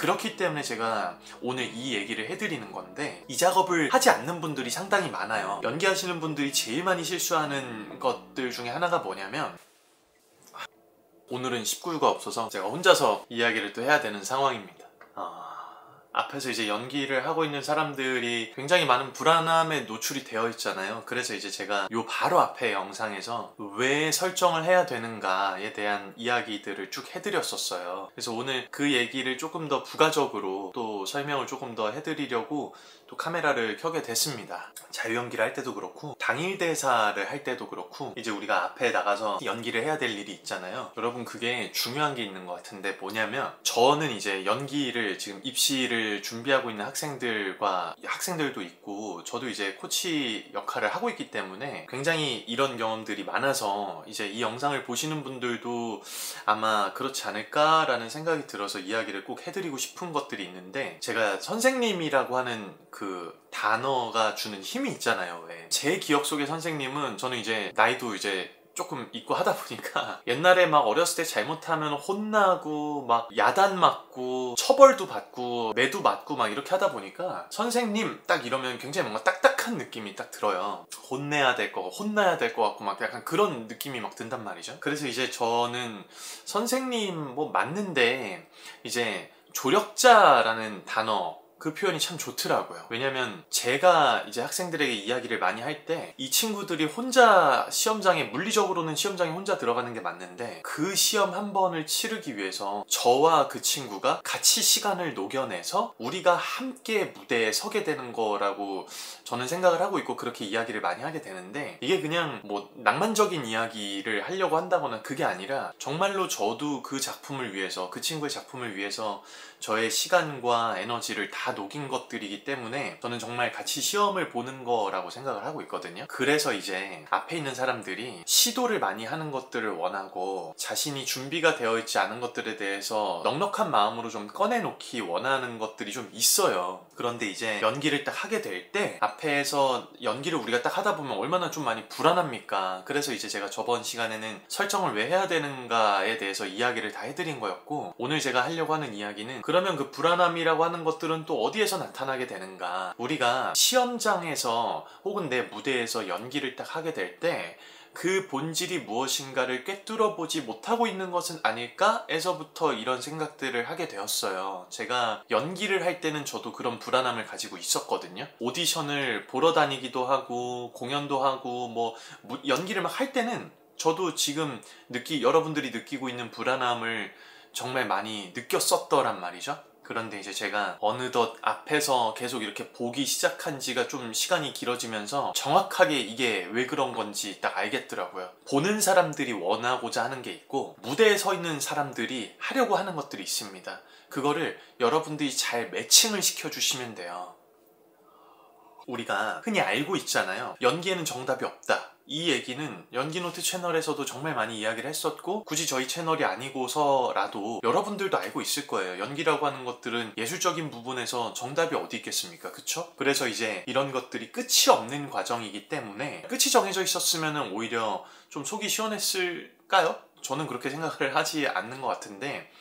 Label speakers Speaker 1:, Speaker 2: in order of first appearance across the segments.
Speaker 1: 그렇기 때문에 제가 오늘 이 얘기를 해드리는 건데, 이 작업을 하지 않는 분들이 상당히 많아요. 연기하시는 분들이 제일 많이 실수하는 것들 중에 하나가 뭐냐면, 오늘은 19유가 없어서 제가 혼자서 이야기를 또 해야 되는 상황입니다. 앞에서 이제 연기를 하고 있는 사람들이 굉장히 많은 불안함에 노출이 되어 있잖아요. 그래서 이제 제가 요 바로 앞에 영상에서 왜 설정을 해야 되는가에 대한 이야기들을 쭉 해드렸었어요. 그래서 오늘 그 얘기를 조금 더 부가적으로 또 설명을 조금 더 해드리려고 또 카메라를 켜게 됐습니다. 자유연기를 할 때도 그렇고 당일 대사를 할 때도 그렇고 이제 우리가 앞에 나가서 연기를 해야 될 일이 있잖아요. 여러분, 그게 중요한 게 있는 것 같은데, 뭐냐면 저는 이제 연기를 지금 입시를 준비하고 있는 학생들도 있고 저도 이제 코치 역할을 하고 있기 때문에 굉장히 이런 경험들이 많아서 이제 이 영상을 보시는 분들도 아마 그렇지 않을까라는 생각이 들어서 이야기를 꼭 해드리고 싶은 것들이 있는데, 제가 선생님이라고 하는 그 단어가 주는 힘이 있잖아요. 왜? 제 기억 속의 선생님은, 저는 이제 나이도 이제 조금 있고 하다 보니까 옛날에 막 어렸을 때 잘못하면 혼나고 막 야단 맞고 처벌도 받고 매도 맞고 막 이렇게 하다 보니까 선생님 딱 이러면 굉장히 뭔가 딱딱한 느낌이 딱 들어요. 혼나야 될 것 같고 막 약간 그런 느낌이 막 든단 말이죠. 그래서 이제 저는 선생님 뭐 맞는데, 이제 조력자라는 단어, 그 표현이 참 좋더라고요. 왜냐면 제가 이제 학생들에게 이야기를 많이 할 때 이 친구들이 혼자 시험장에, 물리적으로는 시험장에 혼자 들어가는 게 맞는데, 그 시험 한 번을 치르기 위해서 저와 그 친구가 같이 시간을 녹여내서 우리가 함께 무대에 서게 되는 거라고 저는 생각을 하고 있고, 그렇게 이야기를 많이 하게 되는데, 이게 그냥 뭐 낭만적인 이야기를 하려고 한다거나 그게 아니라 정말로 저도 그 작품을 위해서, 그 친구의 작품을 위해서 저의 시간과 에너지를 다 녹인 것들이기 때문에 저는 정말 같이 시험을 보는 거라고 생각을 하고 있거든요. 그래서 이제 앞에 있는 사람들이 시도를 많이 하는 것들을 원하고 자신이 준비가 되어 있지 않은 것들에 대해서 넉넉한 마음으로 좀 꺼내놓기 원하는 것들이 좀 있어요. 그런데 이제 연기를 딱 하게 될 때 앞에서 연기를 우리가 딱 하다 보면 얼마나 좀 많이 불안합니까? 그래서 이제 제가 저번 시간에는 설정을 왜 해야 되는가에 대해서 이야기를 다 해드린 거였고, 오늘 제가 하려고 하는 이야기는, 그러면 그 불안함이라고 하는 것들은 또 어디에서 나타나게 되는가? 우리가 시험장에서 혹은 내 무대에서 연기를 딱 하게 될 때 그 본질이 무엇인가를 꿰뚫어 보지 못하고 있는 것은 아닐까? 에서부터 이런 생각들을 하게 되었어요. 제가 연기를 할 때는 저도 그런 불안함을 가지고 있었거든요. 오디션을 보러 다니기도 하고 공연도 하고 뭐 연기를 막 할 때는 저도 지금 여러분들이 느끼고 있는 불안함을 정말 많이 느꼈었더란 말이죠. 그런데 이제 제가 어느덧 앞에서 계속 이렇게 보기 시작한 지가 좀 시간이 길어지면서 정확하게 이게 왜 그런 건지 딱 알겠더라고요. 보는 사람들이 원하고자 하는 게 있고 무대에 서 있는 사람들이 하려고 하는 것들이 있습니다. 그거를 여러분들이 잘 매칭을 시켜주시면 돼요. 우리가 흔히 알고 있잖아요. 연기에는 정답이 없다. 이 얘기는 연기노트 채널에서도 정말 많이 이야기를 했었고, 굳이 저희 채널이 아니고서라도 여러분들도 알고 있을 거예요. 연기라고 하는 것들은 예술적인 부분에서 정답이 어디 있겠습니까? 그쵸? 그래서 이제 이런 것들이 끝이 없는 과정이기 때문에, 끝이 정해져 있었으면 오히려 좀 속이 시원했을까요? 저는 그렇게 생각을 하지 않는 것 같은데,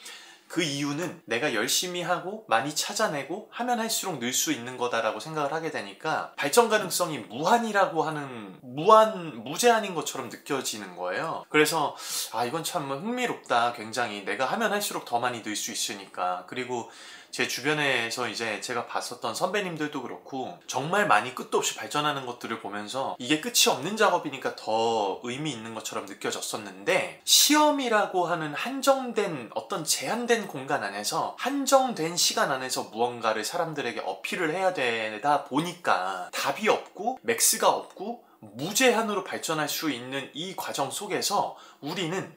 Speaker 1: 그 이유는 내가 열심히 하고 많이 찾아내고 하면 할수록 늘 수 있는 거다라고 생각을 하게 되니까 발전 가능성이 무한이라고 하는, 무제한인 것처럼 느껴지는 거예요. 그래서 이건 참 흥미롭다. 굉장히 내가 하면 할수록 더 많이 늘 수 있으니까. 그리고 제 주변에서 이제 제가 봤었던 선배님들도 그렇고 정말 많이 끝도 없이 발전하는 것들을 보면서 이게 끝이 없는 작업이니까 더 의미 있는 것처럼 느껴졌었는데, 시험이라고 하는 한정된 어떤 제한된 공간 안에서 한정된 시간 안에서 무언가를 사람들에게 어필을 해야 되다 보니까 답이 없고 맥스가 없고 무제한으로 발전할 수 있는 이 과정 속에서 우리는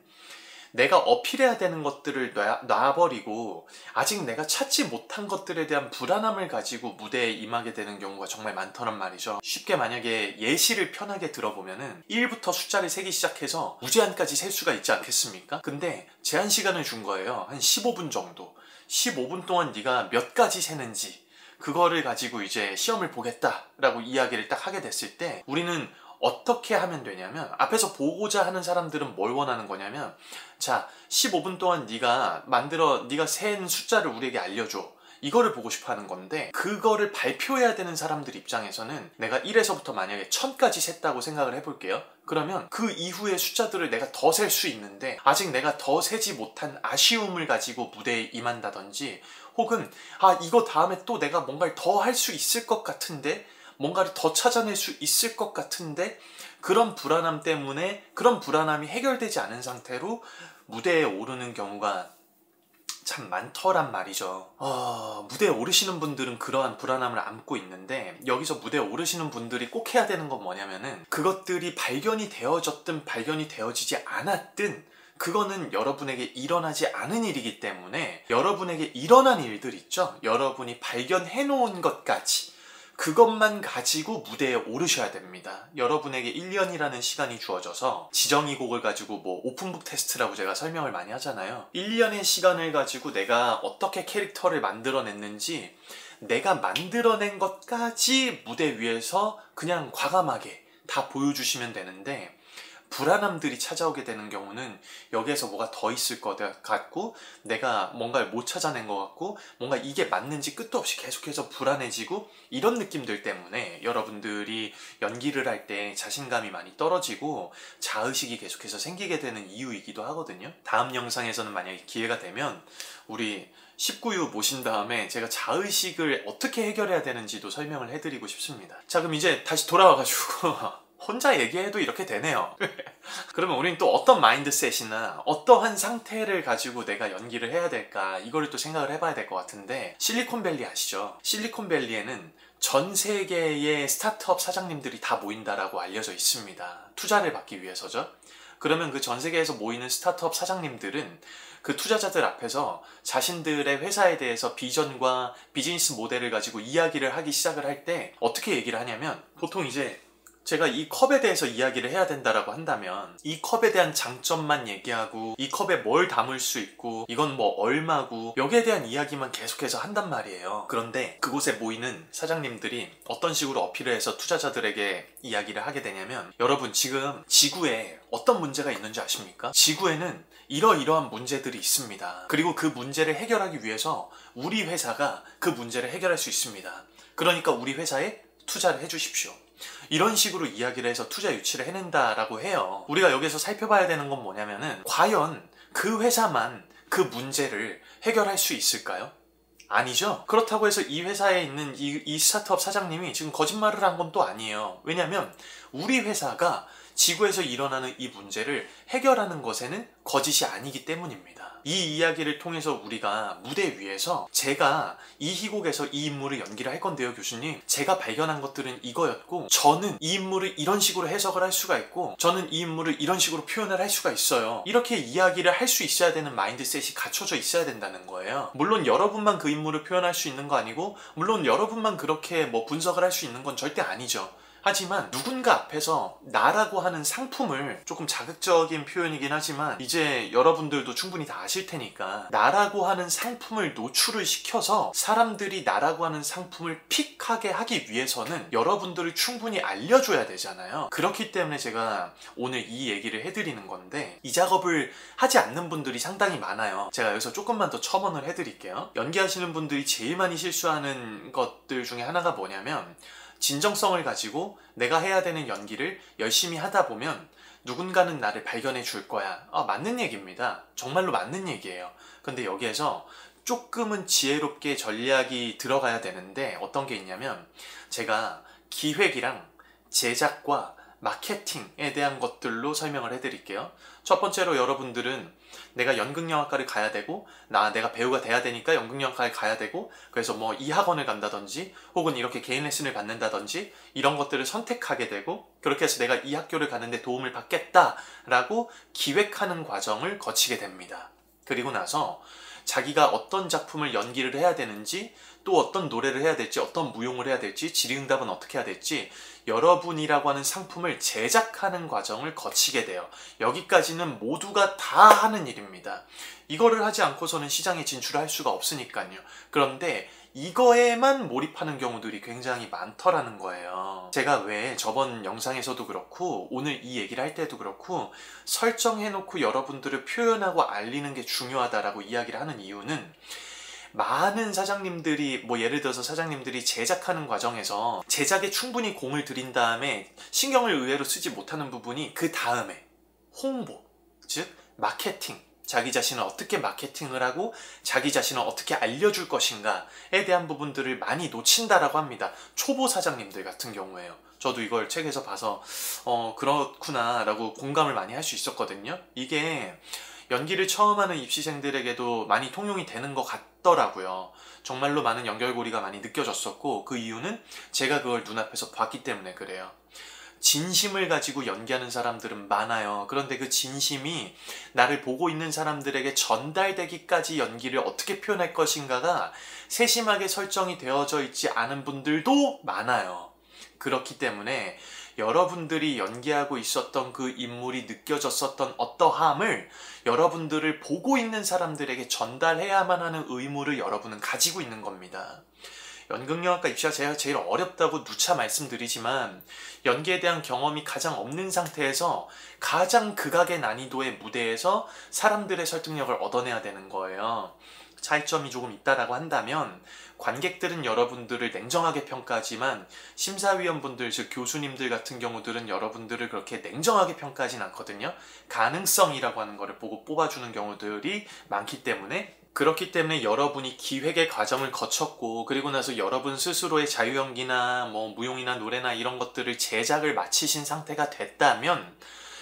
Speaker 1: 내가 어필해야 되는 것들을 놔버리고 아직 내가 찾지 못한 것들에 대한 불안함을 가지고 무대에 임하게 되는 경우가 정말 많더란 말이죠. 쉽게 만약에 예시를 편하게 들어보면은 1부터 숫자를 세기 시작해서 무제한까지 셀 수가 있지 않겠습니까? 근데 제한 시간을 준 거예요. 한 15분 정도. 15분 동안 네가 몇 가지 세는지 그거를 가지고 이제 시험을 보겠다라고 이야기를 딱 하게 됐을 때 우리는 어떻게 하면 되냐면 앞에서 보고자 하는 사람들은 뭘 원하는 거냐면 자 15분 동안 네가 센 숫자를 우리에게 알려줘. 이거를 보고 싶어 하는 건데 그거를 발표해야 되는 사람들 입장에서는 내가 1에서부터 만약에 1000까지 셌다고 생각을 해볼게요. 그러면 그 이후의 숫자들을 내가 더 셀 수 있는데 아직 내가 더 세지 못한 아쉬움을 가지고 무대에 임한다든지 혹은 이거 다음에 또 내가 뭔가를 더 할 수 있을 것 같은데 뭔가를 더 찾아낼 수 있을 것 같은데 그런 불안함 때문에 그런 불안함이 해결되지 않은 상태로 무대에 오르는 경우가 참 많더란 말이죠. 무대에 오르시는 분들은 그러한 불안함을 안고 있는데 여기서 무대에 오르시는 분들이 꼭 해야 되는 건 뭐냐면은 그것들이 발견이 되어졌든 발견이 되어지지 않았든 그거는 여러분에게 일어나지 않은 일이기 때문에 여러분에게 일어난 일들 있죠? 여러분이 발견해 놓은 것까지 그것만 가지고 무대에 오르셔야 됩니다. 여러분에게 1년이라는 시간이 주어져서 지정이 곡을 가지고 오픈북 테스트라고 제가 설명을 많이 하잖아요. 1년의 시간을 가지고 내가 어떻게 캐릭터를 만들어냈는지 내가 만들어낸 것까지 무대 위에서 그냥 과감하게 다 보여주시면 되는데 불안함들이 찾아오게 되는 경우는 여기에서 뭐가 더 있을 것 같고 내가 뭔가를 못 찾아낸 것 같고 뭔가 이게 맞는지 끝도 없이 계속해서 불안해지고 이런 느낌들 때문에 여러분들이 연기를 할 때 자신감이 많이 떨어지고 자의식이 계속해서 생기게 되는 이유이기도 하거든요. 다음 영상에서는 만약에 기회가 되면 우리 19유 모신 다음에 제가 자의식을 어떻게 해결해야 되는지도 설명을 해드리고 싶습니다. 자, 그럼 이제 다시 돌아와가지고 혼자 얘기해도 이렇게 되네요. 그러면 우리는 또 어떤 마인드셋이나 어떠한 상태를 가지고 내가 연기를 해야 될까 이거를 또 생각을 해봐야 될 것 같은데 실리콘밸리 아시죠? 실리콘밸리에는 전 세계의 스타트업 사장님들이 다 모인다라고 알려져 있습니다. 투자를 받기 위해서죠. 그러면 그 전 세계에서 모이는 스타트업 사장님들은 그 투자자들 앞에서 자신들의 회사에 대해서 비전과 비즈니스 모델을 가지고 이야기를 하기 시작을 할 때 어떻게 얘기를 하냐면 보통 이제 제가 이 컵에 대해서 이야기를 해야 된다라고 한다면 이 컵에 대한 장점만 얘기하고 이 컵에 뭘 담을 수 있고 이건 뭐 얼마고 여기에 대한 이야기만 계속해서 한단 말이에요. 그런데 그곳에 모이는 사장님들이 어떤 식으로 어필을 해서 투자자들에게 이야기를 하게 되냐면 여러분 지금 지구에 어떤 문제가 있는지 아십니까? 지구에는 이러이러한 문제들이 있습니다. 그리고 그 문제를 해결하기 위해서 우리 회사가 그 문제를 해결할 수 있습니다. 그러니까 우리 회사에 투자를 해주십시오. 이런 식으로 이야기를 해서 투자 유치를 해낸다라고 해요. 우리가 여기서 살펴봐야 되는 건 뭐냐면은 과연 그 회사만 그 문제를 해결할 수 있을까요? 아니죠. 그렇다고 해서 이 회사에 있는 이 스타트업 사장님이 지금 거짓말을 한 건 또 아니에요. 왜냐면 우리 회사가 지구에서 일어나는 이 문제를 해결하는 것에는 거짓이 아니기 때문입니다. 이 이야기를 통해서 우리가 무대 위에서 제가 이 희곡에서 이 인물을 연기를 할 건데요, 교수님. 제가 발견한 것들은 이거였고 저는 이 인물을 이런 식으로 해석을 할 수가 있고 저는 이 인물을 이런 식으로 표현을 할 수가 있어요. 이렇게 이야기를 할 수 있어야 되는 마인드셋이 갖춰져 있어야 된다는 거예요. 물론 여러분만 그 인물을 표현할 수 있는 거 아니고 물론 여러분만 그렇게 분석을 할 수 있는 건 절대 아니죠. 하지만 누군가 앞에서 나라고 하는 상품을 조금 자극적인 표현이긴 하지만 이제 여러분들도 충분히 다 아실 테니까 나라고 하는 상품을 노출을 시켜서 사람들이 나라고 하는 상품을 픽하게 하기 위해서는 여러분들을 충분히 알려줘야 되잖아요. 그렇기 때문에 제가 오늘 이 얘기를 해드리는 건데 이 작업을 하지 않는 분들이 상당히 많아요. 제가 여기서 조금만 더 첨언을 해드릴게요. 연기하시는 분들이 제일 많이 실수하는 것들 중에 하나가 뭐냐면 진정성을 가지고 내가 해야 되는 연기를 열심히 하다 보면 누군가는 나를 발견해 줄 거야. 맞는 얘기입니다. 정말로 맞는 얘기예요. 근데 여기에서 조금은 지혜롭게 전략이 들어가야 되는데 어떤 게 있냐면 제가 기획이랑 제작과 마케팅에 대한 것들로 설명을 해드릴게요. 첫 번째로 여러분들은 내가 연극영화과를 가야 되고 내가 배우가 돼야 되니까 연극영화과에 가야 되고 그래서 이 학원을 간다든지 혹은 이렇게 개인 레슨을 받는다든지 이런 것들을 선택하게 되고 그렇게 해서 내가 이 학교를 가는데 도움을 받겠다라고 기획하는 과정을 거치게 됩니다. 그리고 나서 자기가 어떤 작품을 연기를 해야 되는지 또 어떤 노래를 해야 될지 어떤 무용을 해야 될지 질의응답은 어떻게 해야 될지 여러분이라고 하는 상품을 제작하는 과정을 거치게 돼요. 여기까지는 모두가 다 하는 일입니다. 이거를 하지 않고서는 시장에 진출할 수가 없으니까요. 그런데 이거에만 몰입하는 경우들이 굉장히 많더라는 거예요. 제가 왜 저번 영상에서도 그렇고 오늘 이 얘기를 할 때도 그렇고 설정해놓고 여러분들을 표현하고 알리는 게 중요하다라고 이야기를 하는 이유는, 많은 사장님들이 예를 들어서 사장님들이 제작하는 과정에서 제작에 충분히 공을 들인 다음에 신경을 의외로 쓰지 못하는 부분이 그 다음에 홍보, 즉 마케팅, 자기 자신을 어떻게 마케팅을 하고 자기 자신을 어떻게 알려줄 것인가에 대한 부분들을 많이 놓친다라고 합니다. 초보 사장님들 같은 경우에요. 저도 이걸 책에서 봐서 그렇구나 라고 공감을 많이 할 수 있었거든요. 이게 연기를 처음 하는 입시생들에게도 많이 통용이 되는 것 같더라고요. 정말로 많은 연결고리가 많이 느껴졌었고, 그 이유는 제가 그걸 눈앞에서 봤기 때문에 그래요. 진심을 가지고 연기하는 사람들은 많아요. 그런데 그 진심이 나를 보고 있는 사람들에게 전달되기까지 연기를 어떻게 표현할 것인가가 세심하게 설정이 되어져 있지 않은 분들도 많아요. 그렇기 때문에 여러분들이 연기하고 있었던 그 인물이 느껴졌었던 어떠함을 여러분들을 보고 있는 사람들에게 전달해야만 하는 의무를 여러분은 가지고 있는 겁니다. 연극영화과 입시가 제가 제일 어렵다고 누차 말씀드리지만, 연기에 대한 경험이 가장 없는 상태에서 가장 극악의 난이도의 무대에서 사람들의 설득력을 얻어내야 되는 거예요. 차이점이 조금 있다라고 한다면, 관객들은 여러분들을 냉정하게 평가하지만 심사위원분들, 즉 교수님들 같은 경우들은 여러분들을 그렇게 냉정하게 평가하진 않거든요. 가능성이라고 하는 거를 보고 뽑아주는 경우들이 많기 때문에, 그렇기 때문에 여러분이 기획의 과정을 거쳤고, 그리고 나서 여러분 스스로의 자유연기나 무용이나 노래나 이런 것들을 제작을 마치신 상태가 됐다면,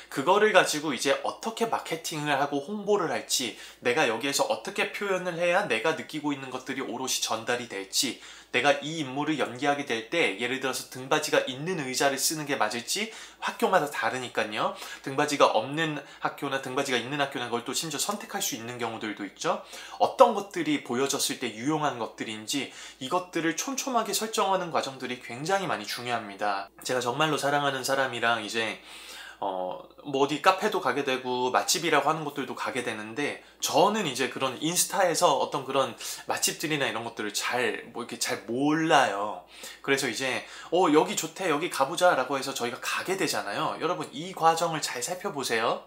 Speaker 1: 그거를 가지고 이제 어떻게 마케팅을 하고 홍보를 할지, 내가 여기에서 어떻게 표현을 해야 내가 느끼고 있는 것들이 오롯이 전달이 될지, 내가 이 인물을 연기하게 될 때 예를 들어서 등받이가 있는 의자를 쓰는 게 맞을지, 학교마다 다르니까요. 등받이가 없는 학교나 등받이가 있는 학교나 그걸 또 심지어 선택할 수 있는 경우들도 있죠. 어떤 것들이 보여졌을 때 유용한 것들인지, 이것들을 촘촘하게 설정하는 과정들이 굉장히 많이 중요합니다. 제가 정말로 사랑하는 사람이랑 이제 어디 카페도 가게 되고 맛집이라고 하는 곳들도 가게 되는데, 저는 이제 그런 인스타에서 어떤 그런 맛집들이나 이런 것들을 이렇게 잘 몰라요. 그래서 이제 여기 좋대, 여기 가보자 라고 해서 저희가 가게 되잖아요. 여러분, 이 과정을 잘 살펴보세요.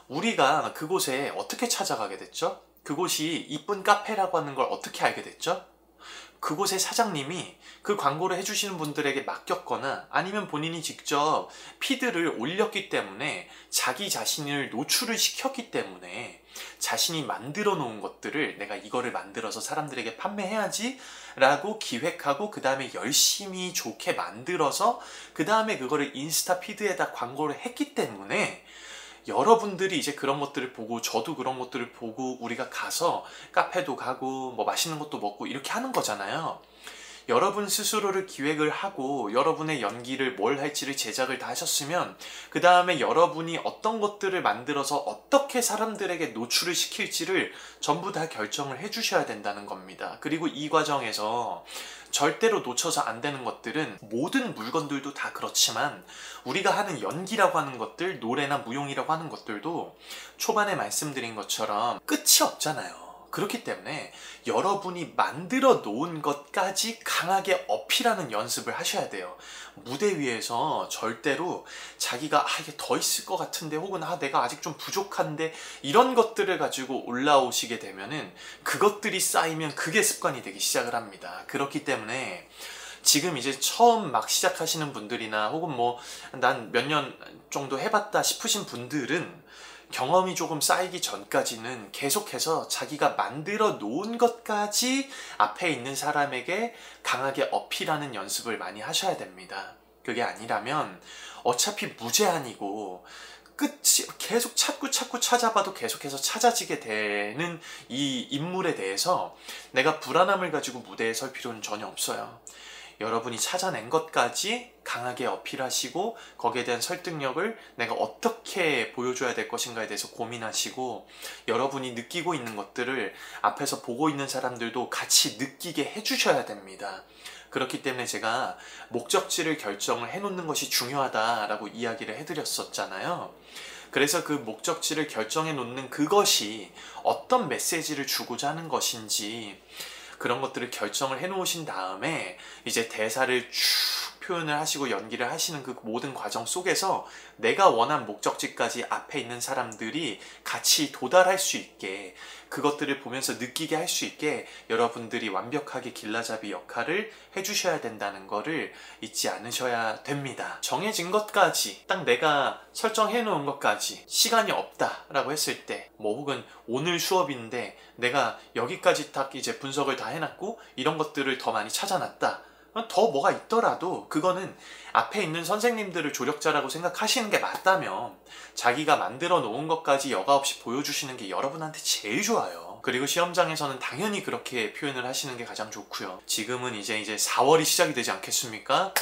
Speaker 1: 우리가 그곳에 어떻게 찾아가게 됐죠? 그곳이 이쁜 카페라고 하는 걸 어떻게 알게 됐죠? 그곳의 사장님이 그 광고를 해주시는 분들에게 맡겼거나 아니면 본인이 직접 피드를 올렸기 때문에, 자기 자신을 노출을 시켰기 때문에, 자신이 만들어 놓은 것들을 내가 이거를 만들어서 사람들에게 판매해야지 라고 기획하고 그 다음에 열심히 좋게 만들어서 그 다음에 그거를 인스타 피드에다 광고를 했기 때문에, 여러분들이 이제 그런 것들을 보고, 저도 그런 것들을 보고 우리가 가서 카페도 가고 맛있는 것도 먹고 이렇게 하는 거잖아요. 여러분 스스로를 기획을 하고 여러분의 연기를 뭘 할지를 제작을 다 하셨으면, 그 다음에 여러분이 어떤 것들을 만들어서 어떻게 사람들에게 노출을 시킬지를 전부 다 결정을 해주셔야 된다는 겁니다. 그리고 이 과정에서 절대로 놓쳐서 안 되는 것들은, 모든 물건들도 다 그렇지만 우리가 하는 연기라고 하는 것들, 노래나 무용이라고 하는 것들도 초반에 말씀드린 것처럼 끝이 없잖아요. 그렇기 때문에 여러분이 만들어 놓은 것까지 강하게 어필하는 연습을 하셔야 돼요. 무대 위에서 절대로 자기가 이게 더 있을 것 같은데, 혹은 내가 아직 좀 부족한데, 이런 것들을 가지고 올라오시게 되면은 그것들이 쌓이면 그게 습관이 되기 시작을 합니다. 그렇기 때문에 지금 이제 처음 막 시작하시는 분들이나 혹은 난 몇 년 정도 해봤다 싶으신 분들은 경험이 조금 쌓이기 전까지는 계속해서 자기가 만들어 놓은 것까지 앞에 있는 사람에게 강하게 어필하는 연습을 많이 하셔야 됩니다. 그게 아니라면 어차피 무제한이고 끝이 계속 찾고 찾아봐도 계속해서 찾아지게 되는 이 인물에 대해서 내가 불안함을 가지고 무대에 설 필요는 전혀 없어요. 여러분이 찾아낸 것까지 강하게 어필하시고, 거기에 대한 설득력을 내가 어떻게 보여줘야 될 것인가에 대해서 고민하시고, 여러분이 느끼고 있는 것들을 앞에서 보고 있는 사람들도 같이 느끼게 해주셔야 됩니다. 그렇기 때문에 제가 목적지를 결정을 해놓는 것이 중요하다라고 이야기를 해드렸었잖아요. 그래서 그 목적지를 결정해 놓는 그것이 어떤 메시지를 주고자 하는 것인지, 그런 것들을 결정을 해 놓으신 다음에 이제 대사를 쭉 표현을 하시고 연기를 하시는 그 모든 과정 속에서 내가 원한 목적지까지 앞에 있는 사람들이 같이 도달할 수 있게, 그것들을 보면서 느끼게 할 수 있게 여러분들이 완벽하게 길라잡이 역할을 해주셔야 된다는 거를 잊지 않으셔야 됩니다. 정해진 것까지, 딱 내가 설정해 놓은 것까지 시간이 없다라고 했을 때, 뭐 혹은 오늘 수업인데 내가 여기까지 딱 이제 분석을 다 해놨고 이런 것들을 더 많이 찾아놨다, 더 뭐가 있더라도 그거는 앞에 있는 선생님들을 조력자라고 생각하시는 게 맞다면 자기가 만들어 놓은 것까지 여과 없이 보여주시는 게 여러분한테 제일 좋아요. 그리고 시험장에서는 당연히 그렇게 표현을 하시는 게 가장 좋고요. 지금은 이제 4월이 시작이 되지 않겠습니까?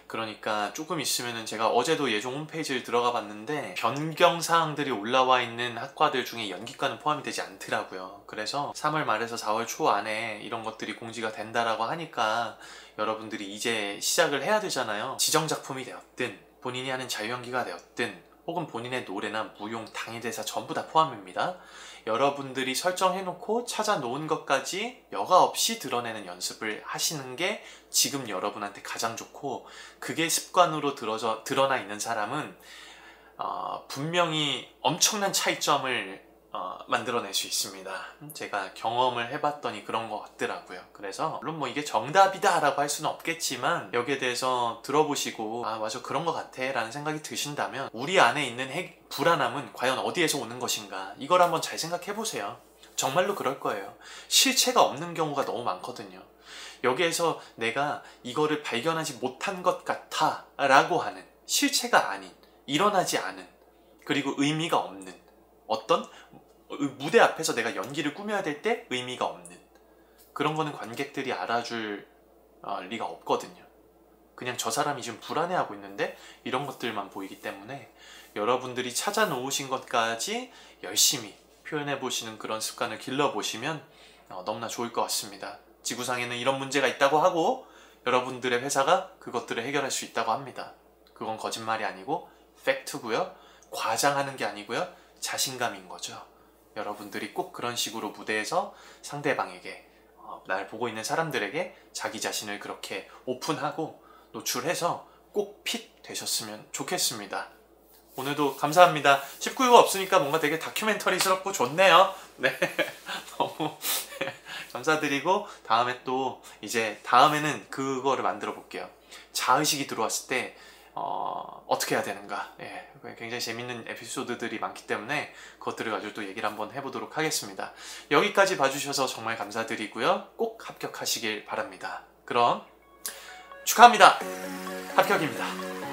Speaker 1: 그러니까 조금 있으면은, 제가 어제도 예종 홈페이지를 들어가 봤는데 변경 사항들이 올라와 있는 학과들 중에 연기과는 포함이 되지 않더라고요. 그래서 3월 말에서 4월 초 안에 이런 것들이 공지가 된다라고 하니까 여러분들이 이제 시작을 해야 되잖아요. 지정작품이 되었든 본인이 하는 자유연기가 되었든 혹은 본인의 노래나 무용, 당일대사 전부 다 포함입니다. 여러분들이 설정해놓고 찾아놓은 것까지 여과 없이 드러내는 연습을 하시는 게 지금 여러분한테 가장 좋고, 그게 습관으로 드러나 있는 사람은 분명히 엄청난 차이점을 만들어낼 수 있습니다. 제가 경험을 해봤더니 그런 것 같더라고요. 그래서 물론 뭐 이게 정답이다 라고 할 수는 없겠지만 여기에 대해서 들어보시고 아 맞아 그런 것 같아 라는 생각이 드신다면, 우리 안에 있는 불안함은 과연 어디에서 오는 것인가, 이걸 한번 잘 생각해 보세요. 정말로 그럴 거예요. 실체가 없는 경우가 너무 많거든요. 여기에서 내가 이거를 발견하지 못한 것 같아 라고 하는, 실체가 아닌, 일어나지 않은, 그리고 의미가 없는 어떤 무대 앞에서 내가 연기를 꾸며야 될 때 의미가 없는 그런 거는 관객들이 알아줄 리가 없거든요. 그냥 저 사람이 지금 불안해하고 있는데 이런 것들만 보이기 때문에 여러분들이 찾아 놓으신 것까지 열심히 표현해 보시는 그런 습관을 길러보시면 너무나 좋을 것 같습니다. 지구상에는 이런 문제가 있다고 하고 여러분들의 회사가 그것들을 해결할 수 있다고 합니다. 그건 거짓말이 아니고 팩트고요. 과장하는 게 아니고요. 자신감인 거죠. 여러분들이 꼭 그런 식으로 무대에서 상대방에게, 날 보고 있는 사람들에게 자기 자신을 그렇게 오픈하고 노출해서 꼭 핏 되셨으면 좋겠습니다. 오늘도 감사합니다. 19유가 없으니까 뭔가 되게 다큐멘터리스럽고 좋네요. 네, 너무 감사드리고, 다음에 또 이제 다음에는 그거를 만들어 볼게요. 자의식이 들어왔을 때 어떻게 해야 되는가. 예, 굉장히 재밌는 에피소드들이 많기 때문에 그것들을 가지고 또 얘기를 한번 해보도록 하겠습니다. 여기까지 봐주셔서 정말 감사드리고요. 꼭 합격하시길 바랍니다. 그럼 축하합니다. 합격입니다.